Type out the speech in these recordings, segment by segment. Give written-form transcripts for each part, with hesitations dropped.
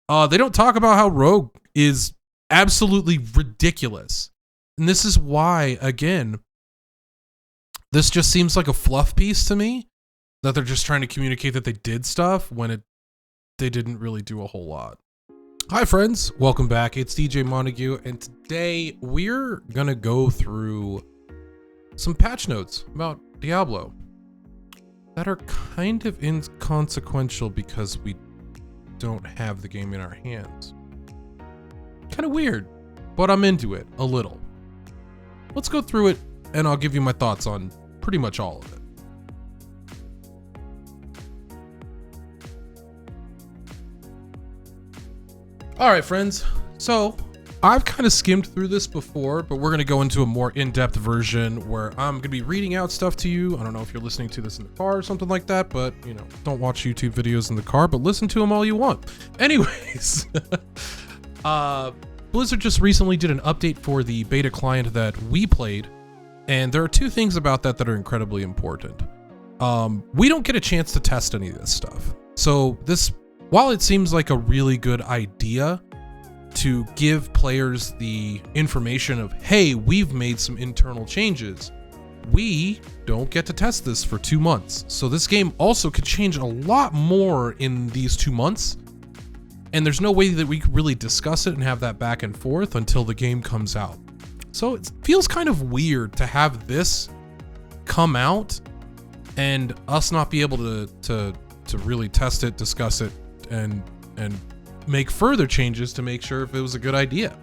They don't talk about how Rogue is absolutely ridiculous. And this is why, again, this just seems like a fluff piece to me, that they're just trying to communicate that they did stuff when they didn't really do a whole lot. Hi friends, welcome back. It's DJ Montague, and today we're gonna go through some patch notes about Diablo that are kind of inconsequential because we don't have the game in our hands. Kind of weird, but I'm into it a little. Let's go through it and I'll give you my thoughts on pretty much all of it. All right, friends. So I've kind of skimmed through this before, but we're going to go into a more in-depth version where I'm going to be reading out stuff to you. I don't know if you're listening to this in the car or something like that, but you know, don't watch YouTube videos in the car, but listen to them all you want. Anyways, Blizzard just recently did an update for the beta client that we played, and there are two things about that that are incredibly important. We don't get a chance to test any of this stuff. So while it seems like a really good idea to give players the information of, hey, we've made some internal changes, we don't get to test this for 2 months. So this game also could change a lot more in these 2 months. And there's no way that we could really discuss it and have that back and forth until the game comes out. So it feels kind of weird to have this come out and us not be able to really test it, discuss it, and make further changes to make sure if it was a good idea.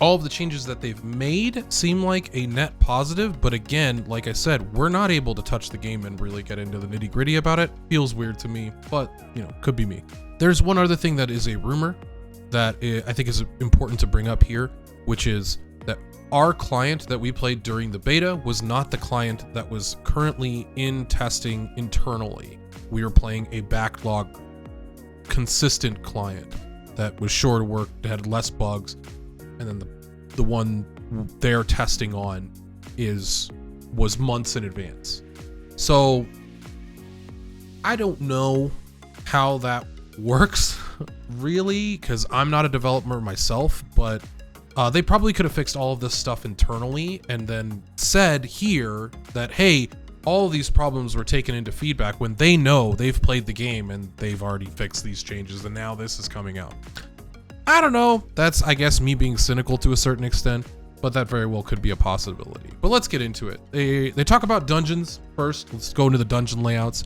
All of the changes that they've made seem like a net positive, but again, like I said, we're not able to touch the game and really get into the nitty-gritty about it. Feels weird to me, but you know, could be me. There's one other thing that is a rumor that I think is important to bring up here, which is that our client that we played during the beta was not the client that was currently in testing internally. We were playing a backlog consistent client that was shorter work, that had less bugs, and then the one they're testing on was months in advance. So I don't know how that works really, because I'm not a developer myself, but they probably could have fixed all of this stuff internally and then said here that, hey, all of these problems were taken into feedback when they know they've played the game and they've already fixed these changes and now this is coming out. I don't know. That's, I guess, me being cynical to a certain extent, but that very well could be a possibility. But let's get into it. They talk about dungeons first. Let's go into the dungeon layouts.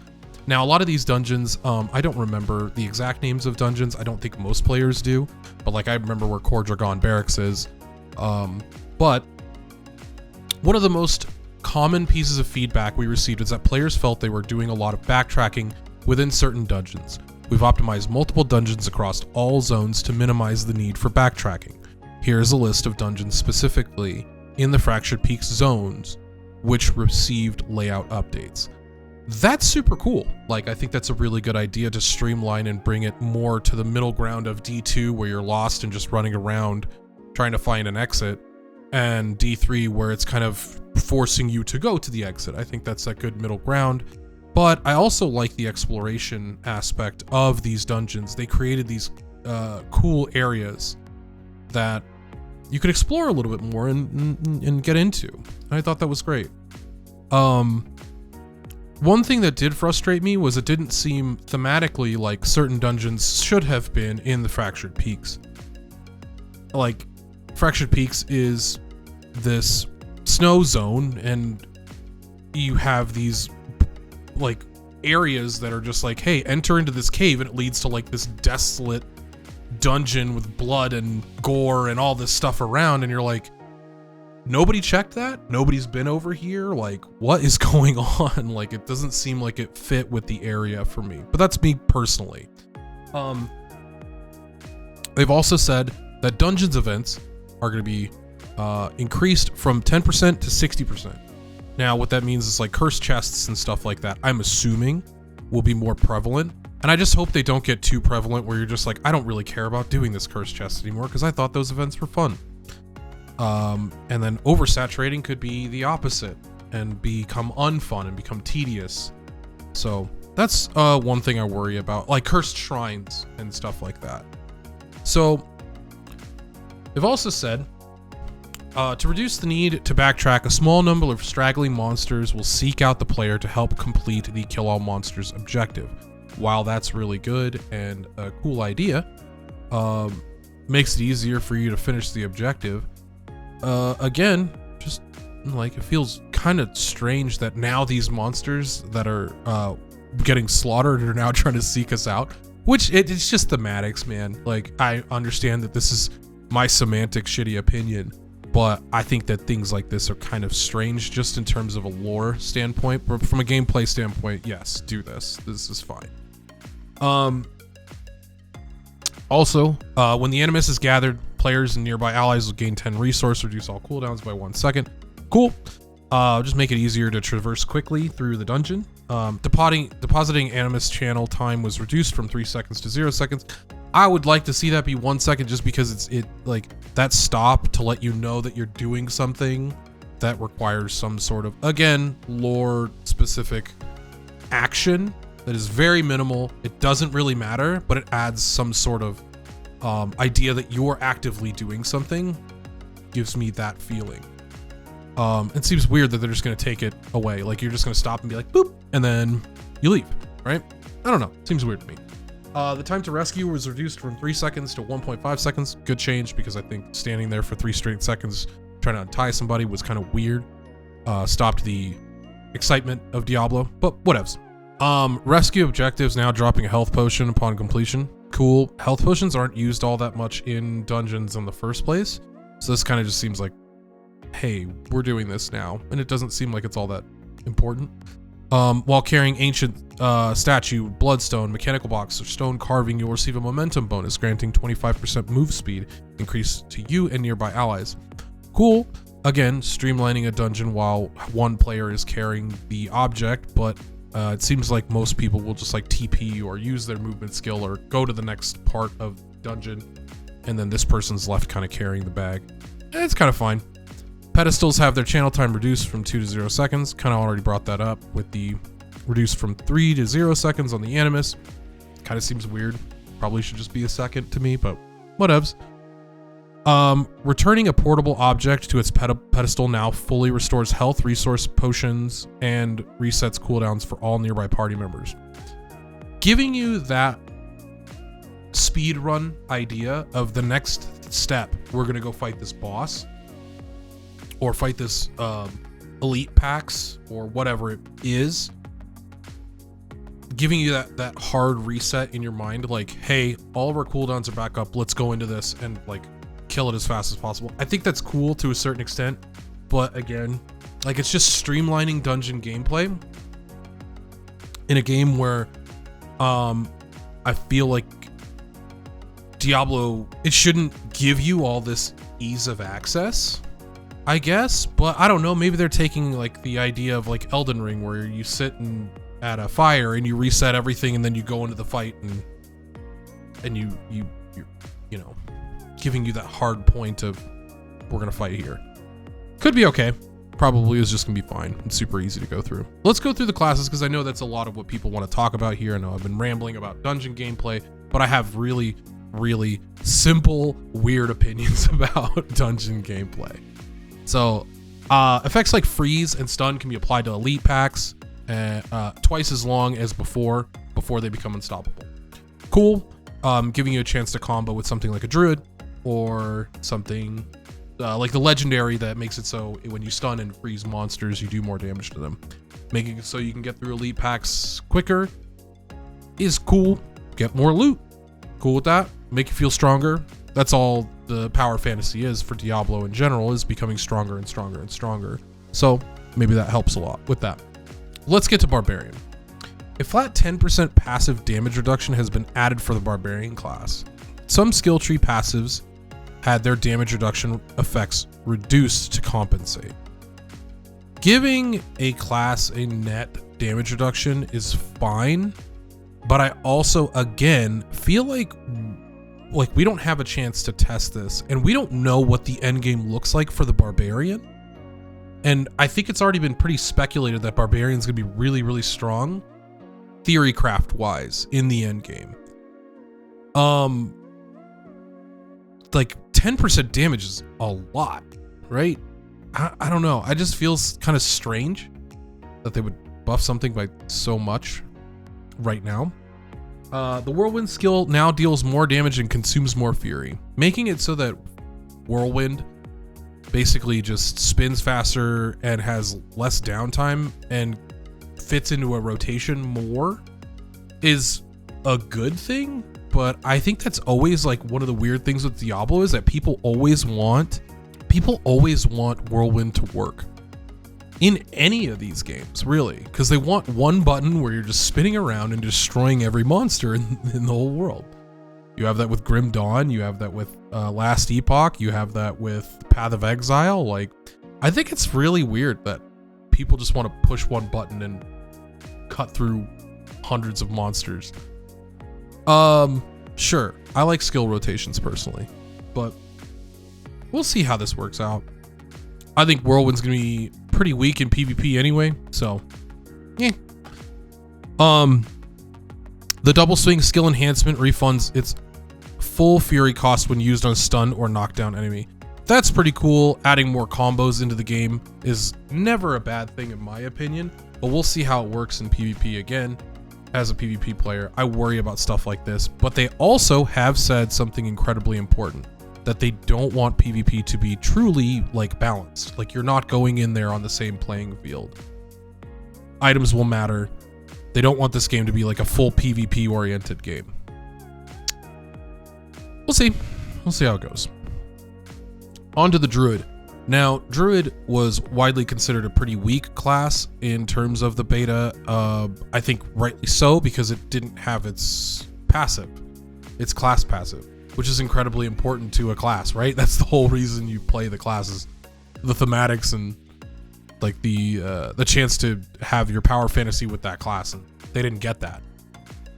Now, a lot of these dungeons, I don't remember the exact names of dungeons. I don't think most players do, but like I remember where Core Dragon Barracks is. But one of the most common pieces of feedback we received is that players felt they were doing a lot of backtracking within certain dungeons. We've optimized multiple dungeons across all zones to minimize the need for backtracking. Here's a list of dungeons specifically in the Fractured Peaks zones, which received layout updates. That's super cool. Like, I think that's a really good idea to streamline and bring it more to the middle ground of D2, where you're lost and just running around trying to find an exit, and D3, where it's kind of forcing you to go to the exit. I think that's a good middle ground. But I also like the exploration aspect of these dungeons. They created these cool areas that you could explore a little bit more and get into. I thought that was great. One thing that did frustrate me was it didn't seem thematically like certain dungeons should have been in the Fractured Peaks. Like, Fractured Peaks is this snow zone, and you have these like areas that are just like, hey, enter into this cave, and it leads to like this desolate dungeon with blood and gore and all this stuff around, and you're like, nobody checked that? Nobody's been over here? Like, what is going on? Like, it doesn't seem like it fit with the area for me, but that's me personally. They've also said that dungeons events are going to be increased from 10% to 60%. Now, what that means is like cursed chests and stuff like that, I'm assuming will be more prevalent. And I just hope they don't get too prevalent where you're just like, I don't really care about doing this cursed chest anymore because I thought those events were fun. And then oversaturating could be the opposite and become unfun and become tedious. So that's one thing I worry about, like cursed shrines and stuff like that. So they've also said, to reduce the need to backtrack, a small number of straggling monsters will seek out the player to help complete the kill all monsters objective. While that's really good and a cool idea, makes it easier for you to finish the objective. Again, just like it feels kind of strange that now these monsters that are getting slaughtered are now trying to seek us out, which it's just thematics, man. Like, I understand that this is my semantic shitty opinion, but I think that things like this are kind of strange just in terms of a lore standpoint. But from a gameplay standpoint, yes, do this. This is fine. Also, when the Animus is gathered, players and nearby allies will gain 10 resource, reduce all cooldowns by 1 second. Cool. Just make it easier to traverse quickly through the dungeon. Depositing Animus channel time was reduced from 3 seconds to 0 seconds. I would like to see that be 1 second, just because it like that stop to let you know that you're doing something that requires some sort of, again, lore specific action that is very minimal. It doesn't really matter, but it adds some sort of idea that you're actively doing something. Gives me that feeling. It seems weird that they're just going to take it away. Like, you're just going to stop and be like, boop, and then you leave, right? I don't know. Seems weird to me. The time to rescue was reduced from 3 seconds to 1.5 seconds. Good change, because I think standing there for 3 straight seconds trying to untie somebody was kind of weird. Stopped the excitement of Diablo, but whatevs. Rescue objectives now dropping a health potion upon completion. Cool. Health potions aren't used all that much in dungeons in the first place, so this kind of just seems like, hey, we're doing this now, and it doesn't seem like it's all that important. While carrying ancient statue, bloodstone, mechanical box, or stone carving, you'll receive a momentum bonus, granting 25% move speed increase to you and nearby allies. Cool. Again, streamlining a dungeon while one player is carrying the object, but it seems like most people will just like TP or use their movement skill or go to the next part of the dungeon, and then this person's left kind of carrying the bag. It's kind of fine. Pedestals have their channel time reduced from 2 to 0 seconds. Kind of already brought that up with the reduced from 3 to 0 seconds on the Animus. Kind of seems weird. Probably should just be a second to me, but whatevs. Returning a portable object to its pedestal now fully restores health, resource, potions, and resets cooldowns for all nearby party members. Giving you that speed run idea of the next step, we're going to go fight this boss, or fight this elite packs, or whatever it is. Giving you that hard reset in your mind, like, hey, all of our cooldowns are back up, let's go into this and like kill it as fast as possible. I think that's cool to a certain extent, but again, like, it's just streamlining dungeon gameplay in a game where I feel like Diablo, it shouldn't give you all this ease of access, I guess, but I don't know, maybe they're taking like the idea of like Elden Ring, where you sit at a fire and you reset everything and then you go into the fight, and you're you know, giving you that hard point of, we're gonna fight here. Could be okay. Probably is just gonna be fine. It's super easy to go through. Let's go through the classes, because I know that's a lot of what people want to talk about here. I know I've been rambling about dungeon gameplay, but I have really, really simple, weird opinions about dungeon gameplay. So, effects like freeze and stun can be applied to elite packs, twice as long as before they become unstoppable. Cool. Giving you a chance to combo with something like a Druid, or something like the legendary that makes it so when you stun and freeze monsters, you do more damage to them. Making it so you can get through elite packs quicker is cool. Get more loot. Cool with that. Make you feel stronger. That's all the power fantasy is for Diablo in general, is becoming stronger and stronger and stronger. So maybe that helps a lot with that. Let's get to Barbarian. A flat 10% passive damage reduction has been added for the Barbarian class. Some skill tree passives had their damage reduction effects reduced to compensate. Giving a class a net damage reduction is fine, but I also, again, feel like we don't have a chance to test this, and we don't know what the end game looks like for the Barbarian. And I think it's already been pretty speculated that Barbarian's gonna be really, really strong, theory craft wise, in the end game. like 10% damage is a lot, right? I don't know. I just feels kind of strange that they would buff something by so much right now. The Whirlwind skill now deals more damage and consumes more fury, making it so that Whirlwind basically just spins faster and has less downtime and fits into a rotation more is a good thing. But I think that's always like one of the weird things with Diablo is that people always want Whirlwind to work in any of these games, really, because they want one button where you're just spinning around and destroying every monster in the whole world. You have that with Grim Dawn, you have that with Last Epoch, you have that with Path of Exile. Like, I think it's really weird that people just want to push one button and cut through hundreds of monsters. Sure, I like skill rotations personally, but we'll see how this works out. I think Whirlwind's gonna be pretty weak in PvP anyway, so yeah. The double swing skill enhancement refunds its full fury cost when used on a stun or knockdown enemy. That's pretty cool. Adding more combos into the game is never a bad thing in my opinion, but we'll see how it works in PvP. Again, as a PvP player, I worry about stuff like this, but they also have said something incredibly important, that they don't want PvP to be truly like balanced. Like, you're not going in there on the same playing field. Items will matter. They don't want this game to be like a full PvP oriented game. We'll see. We'll see how it goes. On to the Druid. Now, Druid was widely considered a pretty weak class in terms of the beta. I think rightly so, because it didn't have its passive, its class passive, which is incredibly important to a class, right? That's the whole reason you play the classes, the thematics and like the chance to have your power fantasy with that class, and they didn't get that.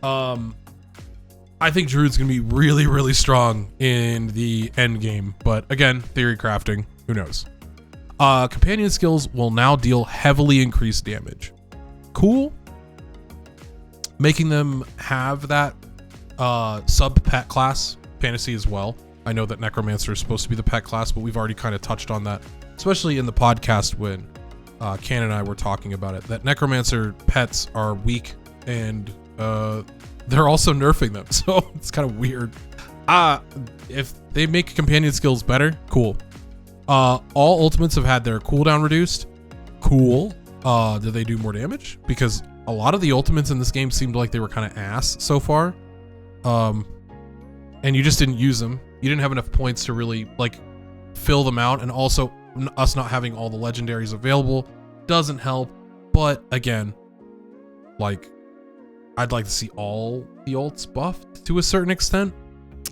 I think Druid's gonna be really, really strong in the end game, but again, theory crafting, who knows? Companion skills will now deal heavily increased damage. Cool. Making them have that sub pet class fantasy as well. I know that Necromancer is supposed to be the pet class, but we've already kind of touched on that, especially in the podcast when Ken and I were talking about it, that Necromancer pets are weak and they're also nerfing them, so it's kind of weird. If they make companion skills better, cool. All ultimates have had their cooldown reduced. Cool. Do they do more damage? Because a lot of the ultimates in this game seemed like they were kind of ass so far. And you just didn't use them. You didn't have enough points to really like fill them out, and also us not having all the legendaries available doesn't help. But again, like, I'd like to see all the ults buffed to a certain extent.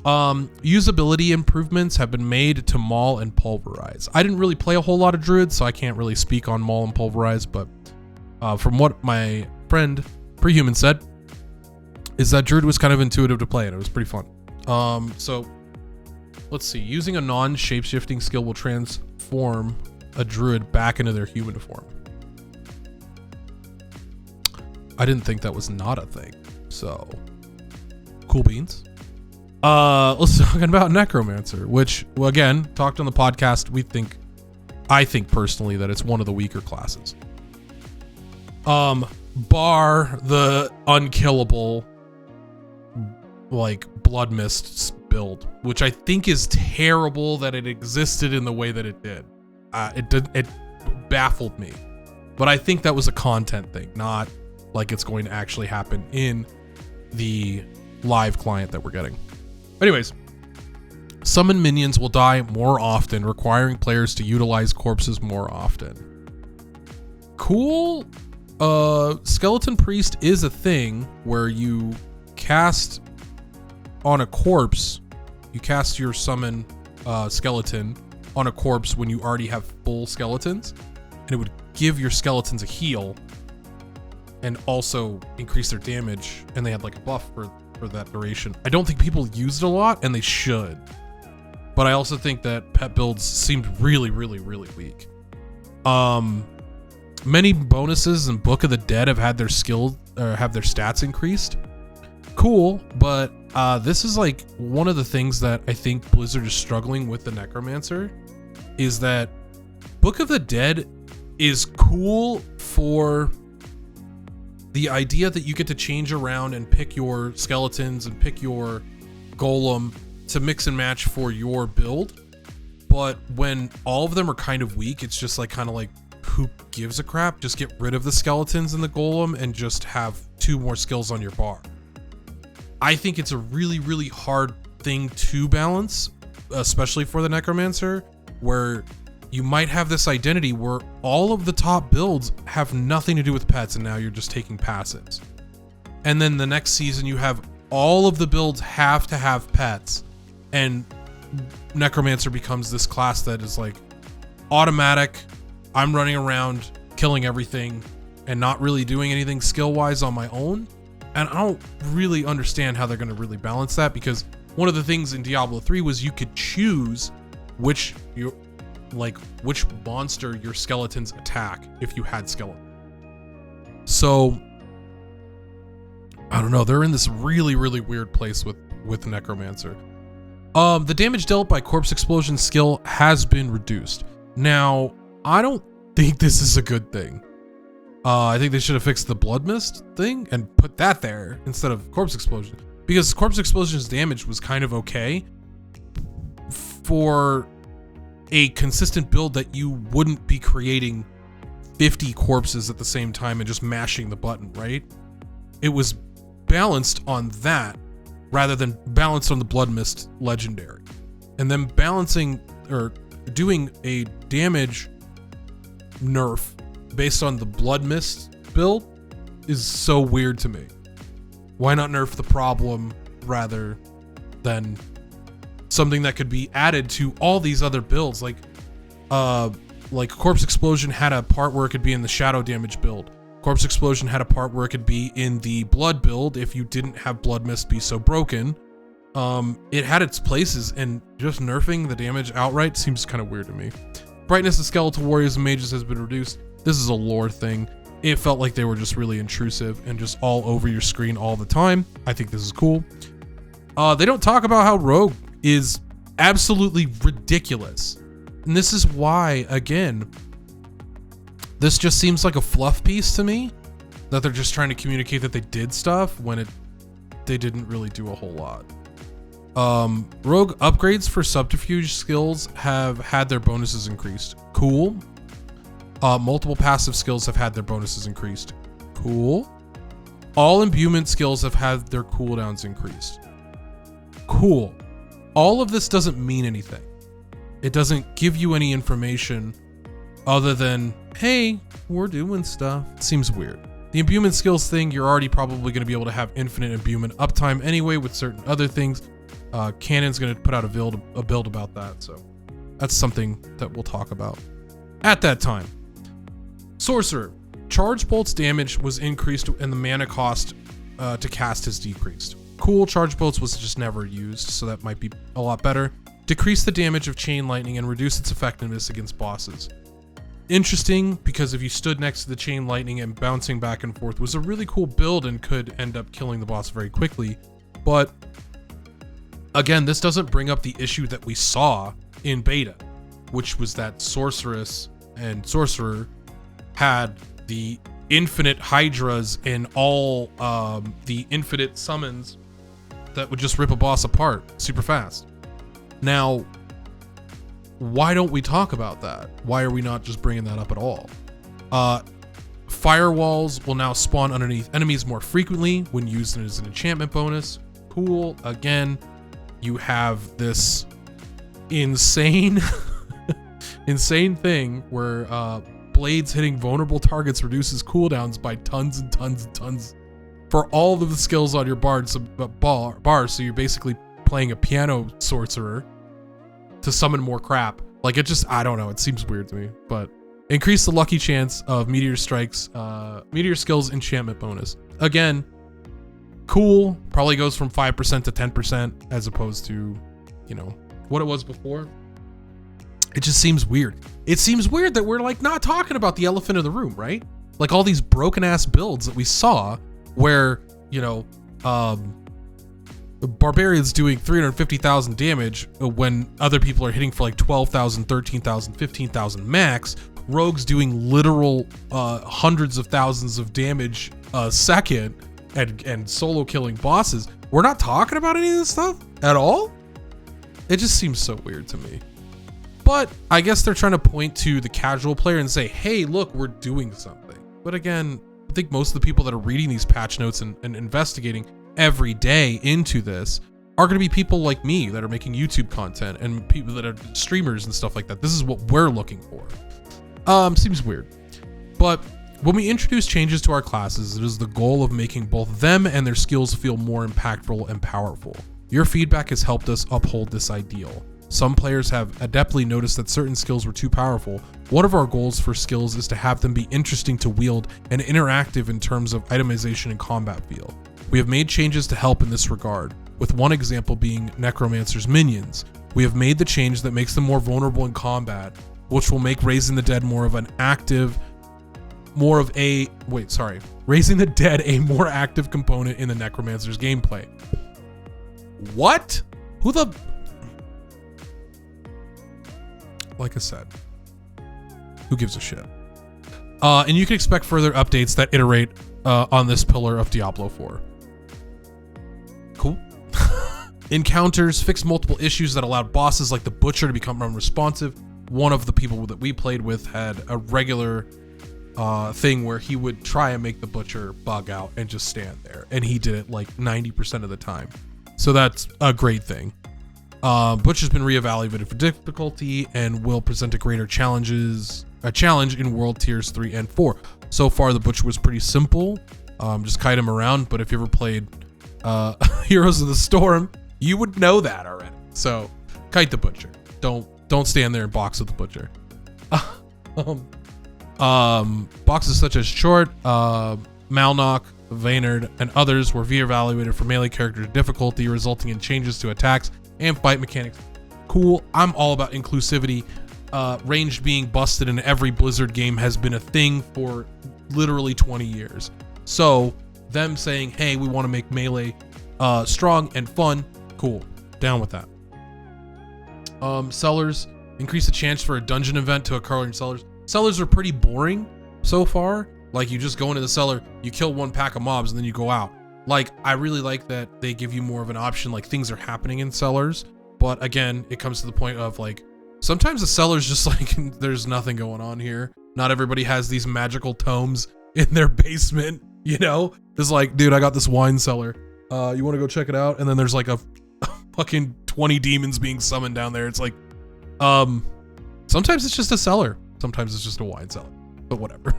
Usability improvements have been made to Maul and Pulverize. I didn't really play a whole lot of Druid, so I can't really speak on Maul and Pulverize, but from what my friend Prehuman said, is that Druid was kind of intuitive to play, and it was pretty fun. So let's see. Using a non-shapeshifting skill will transform a Druid back into their human form. I didn't think that was not a thing, so cool beans. Let's talk about Necromancer, which, well, again, talked on the podcast. I think personally that it's one of the weaker classes. Bar the unkillable, like, Blood Mist build, which I think is terrible that it existed in the way that it did. It baffled me, but I think that was a content thing, not like it's going to actually happen in the live client that we're getting. Anyways, summon minions will die more often, requiring players to utilize corpses more often. Cool. Skeleton Priest is a thing where you cast on a corpse, you cast your summon skeleton on a corpse when you already have full skeletons, and it would give your skeletons a heal and also increase their damage, and they had like a buff for that duration. I don't think people used it a lot, and they should, but I also think that pet builds seemed really, really, really weak. Many bonuses in Book of the Dead have had their stats increased. Cool, but this is like one of the things that I think Blizzard is struggling with the Necromancer, is that Book of the Dead is cool for the idea that you get to change around and pick your skeletons and pick your golem to mix and match for your build. But when all of them are kind of weak, it's just like kind of like, who gives a crap? Just get rid of the skeletons and the golem and just have 2 more skills on your bar. I think it's a really, really hard thing to balance, especially for the Necromancer, where you might have this identity where all of the top builds have nothing to do with pets and now you're just taking passives. And then the next season you have all of the builds have to have pets, and Necromancer becomes this class that is like automatic. I'm running around killing everything and not really doing anything skill-wise on my own. And I don't really understand how they're going to really balance that, because one of the things in Diablo 3 was you could choose which monster your skeletons attack if you had skeleton. So I don't know, they're in this really, really weird place with Necromancer. The damage dealt by corpse explosion skill has been reduced. Now, I don't think this is a good thing. I think they should have fixed the blood mist thing and put that there instead of corpse explosion, because corpse explosion's damage was kind of okay for a consistent build that you wouldn't be creating 50 corpses at the same time and just mashing the button, right? It was balanced on that rather than balanced on the blood mist legendary. And then balancing or doing a damage nerf based on the blood mist build is so weird to me. Why not nerf the problem rather than something that could be added to all these other builds? Like Corpse Explosion had a part where it could be in the shadow damage build. Corpse Explosion had a part where it could be in the blood build if you didn't have blood mist be so broken. It had its places, and just nerfing the damage outright seems kind of weird to me. Brightness of skeletal warriors and mages has been reduced. This is a lore thing. It felt like they were just really intrusive and just all over your screen all the time. I think this is cool. They don't talk about how Rogue is absolutely ridiculous. And this is why, again, this just seems like a fluff piece to me, that they're just trying to communicate that they did stuff when they didn't really do a whole lot. Rogue upgrades for subterfuge skills have had their bonuses increased. Cool. Multiple passive skills have had their bonuses increased. Cool. All imbuement skills have had their cooldowns increased. Cool. All of this doesn't mean anything. It doesn't give you any information other than, hey, we're doing stuff. It seems weird. The imbuement skills thing, you're already probably going to be able to have infinite imbuement uptime anyway with certain other things. Canon's going to put out a build about that, so that's something that we'll talk about at that time. Sorcerer. Charge bolts damage was increased and the mana cost to cast has decreased. Cool. Charge bolts was just never used, so that might be a lot better. Decrease the damage of chain lightning and reduce its effectiveness against bosses. Interesting, because if you stood next to the chain lightning and bouncing back and forth was a really cool build and could end up killing the boss very quickly. But again, this doesn't bring up the issue that we saw in beta, which was that Sorceress and Sorcerer had the infinite hydras and all the infinite summons that would just rip a boss apart super fast. Now, why don't we talk about that? Why are we not just bringing that up at all? Firewalls will now spawn underneath enemies more frequently when used as an enchantment bonus. Cool. Again, you have this insane insane thing where blades hitting vulnerable targets reduces cooldowns by tons and tons and tons for all of the skills on your bar, so you're basically playing a piano sorcerer to summon more crap. Like, it just, I don't know, it seems weird to me. But increase the lucky chance of meteor strikes, meteor skills enchantment bonus. Again, cool. Probably goes from 5% to 10% as opposed to, you know, what it was before. It just seems weird. It seems weird that we're like not talking about the elephant in the room, right? Like all these broken ass builds that we saw where, you know, Barbarians doing 350,000 damage when other people are hitting for like 12,000, 13,000, 15,000 max. Rogues doing literal hundreds of thousands of damage a second and solo killing bosses. We're not talking about any of this stuff at all? It just seems so weird to me. But I guess they're trying to point to the casual player and say, hey, look, we're doing something. But again, I think most of the people that are reading these patch notes and investigating every day into this are going to be people like me that are making YouTube content and people that are streamers and stuff like that. This is what we're looking for. Seems weird. But when we introduce changes to our classes, it is the goal of making both them and their skills feel more impactful and powerful. Your feedback has helped us uphold this ideal. Some players have adeptly noticed that certain skills were too powerful. One of our goals for skills is to have them be interesting to wield and interactive in terms of itemization and combat feel. We have made changes to help in this regard, with one example being Necromancer's minions. We have made the change that makes them more vulnerable in combat, which will make Raising the Dead Raising the Dead a more active component in the Necromancer's gameplay. What? Who the... Like I said, who gives a shit? And you can expect further updates that iterate on this pillar of Diablo 4. Cool. Encounters fixed multiple issues that allowed bosses like the Butcher to become unresponsive. One of the people that we played with had a regular thing where he would try and make the Butcher bug out and just stand there, and he did it like 90% of the time. So that's a great thing. Butcher's been reevaluated for difficulty and will present a challenge in world tiers 3 and 4. So far, the Butcher was pretty simple. Just kite him around, but if you ever played Heroes of the Storm, you would know that already. So kite the Butcher. Don't stand there and box with the Butcher. Boxes such as Short, Malnock, Vaynard, and others were reevaluated for melee character difficulty, resulting in changes to attacks and fight mechanics. Cool. I'm all about inclusivity. Ranged being busted in every Blizzard game has been a thing for literally 20 years. So them saying, hey, we want to make melee strong and fun, cool. Down with that. Cellars, increase the chance for a dungeon event to occur in cellars. Cellars are pretty boring so far. Like, you just go into the cellar, you kill one pack of mobs, and then you go out. Like, I really like that they give you more of an option, like things are happening in cellars. But again, it comes to the point of like, sometimes the cellar's just like, there's nothing going on here. Not everybody has these magical tomes in their basement, you know? It's like, dude, I got this wine cellar. You want to go check it out? And then there's like a fucking 20 demons being summoned down there. It's like, sometimes it's just a cellar. Sometimes it's just a wine cellar, but whatever.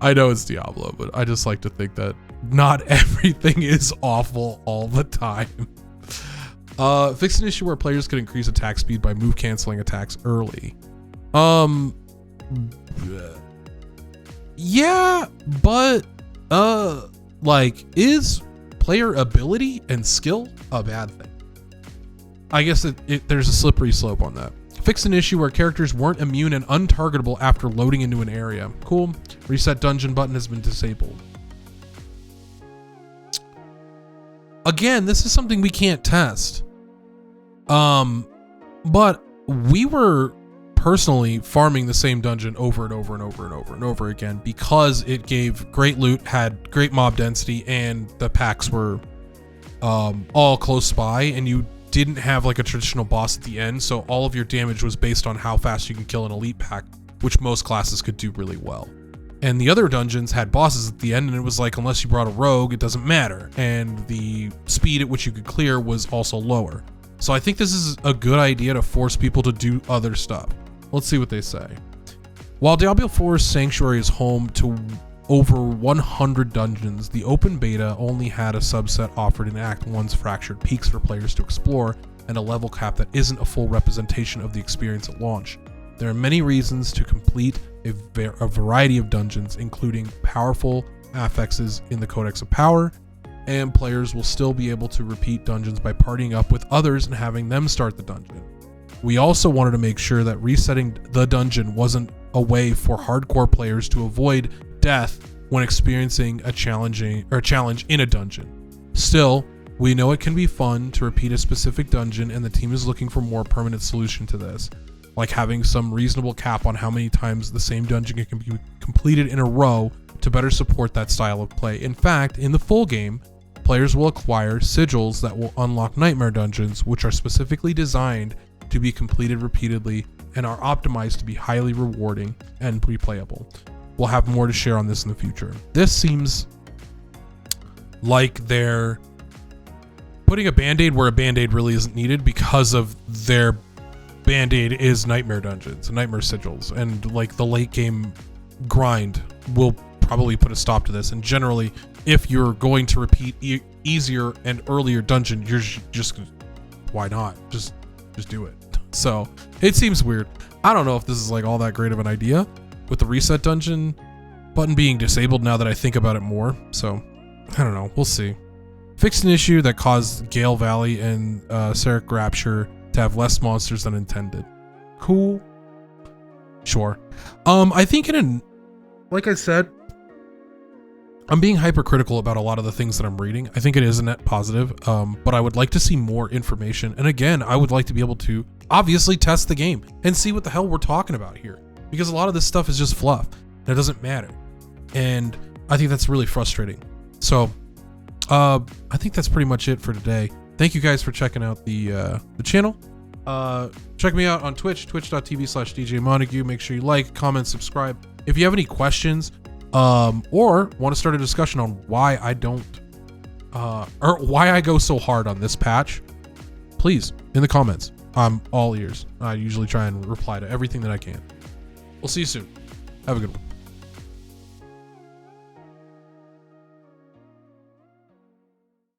I know it's Diablo, but I just like to think that not everything is awful all the time. Fix an issue where players could increase attack speed by move canceling attacks early. Yeah, but like, is player ability and skill a bad thing? I guess there's a slippery slope on that. Fix an issue where characters weren't immune and untargetable after loading into an area. Cool. Reset dungeon button has been disabled. Again, this is something we can't test. But we were personally farming the same dungeon over and over and over and over and over again because it gave great loot, had great mob density, and the packs were all close by, and you didn't have like a traditional boss at the end, so all of your damage was based on how fast you can kill an elite pack, which most classes could do really well. And the other dungeons had bosses at the end, and it was like, unless you brought a rogue, it doesn't matter. And the speed at which you could clear was also lower. So I think this is a good idea to force people to do other stuff. Let's see what they say. While Diablo 4's Sanctuary is home to over 100 dungeons, the open beta only had a subset offered in Act 1's Fractured Peaks for players to explore, and a level cap that isn't a full representation of the experience at launch. There are many reasons to complete a variety of dungeons, including powerful affixes in the Codex of Power, and players will still be able to repeat dungeons by partying up with others and having them start the dungeon. We also wanted to make sure that resetting the dungeon wasn't a way for hardcore players to avoid death when experiencing a challenge in a dungeon. Still, We know it can be fun to repeat a specific dungeon, and the team is looking for a more permanent solution to this, like having some reasonable cap on how many times the same dungeon can be completed in a row to better support that style of play. In fact, in the full game, players will acquire sigils that will unlock nightmare dungeons, which are specifically designed to be completed repeatedly and are optimized to be highly rewarding and replayable. We'll have more to share on this in the future. This seems like they're putting a band-aid where a band-aid really isn't needed, because of their band-aid is nightmare dungeons and nightmare sigils, and like the late game grind will probably put a stop to this. And generally, if you're going to repeat easier and earlier dungeon, you're just why not just do it. So it seems weird. I don't know if this is like all that great of an idea with the reset dungeon button being disabled now that I think about it more. So I don't know, we'll see. Fixed an issue that caused Gale Valley and Seraph Rapture to have less monsters than intended. Cool. Sure. I think like I said, I'm being hypercritical about a lot of the things that I'm reading. I think it is a net positive, but I would like to see more information. And again, I would like to be able to obviously test the game and see what the hell we're talking about here, because a lot of this stuff is just fluff and it doesn't matter. And I think that's really frustrating. So I think that's pretty much it for today. Thank you guys for checking out the channel. Check me out on Twitch, twitch.tv/DJ Montague. Make sure you like, comment, subscribe. If you have any questions, or want to start a discussion on why I don't, or why I go so hard on this patch, please, in the comments. I'm all ears. I usually try and reply to everything that I can. We'll see you soon. Have a good one.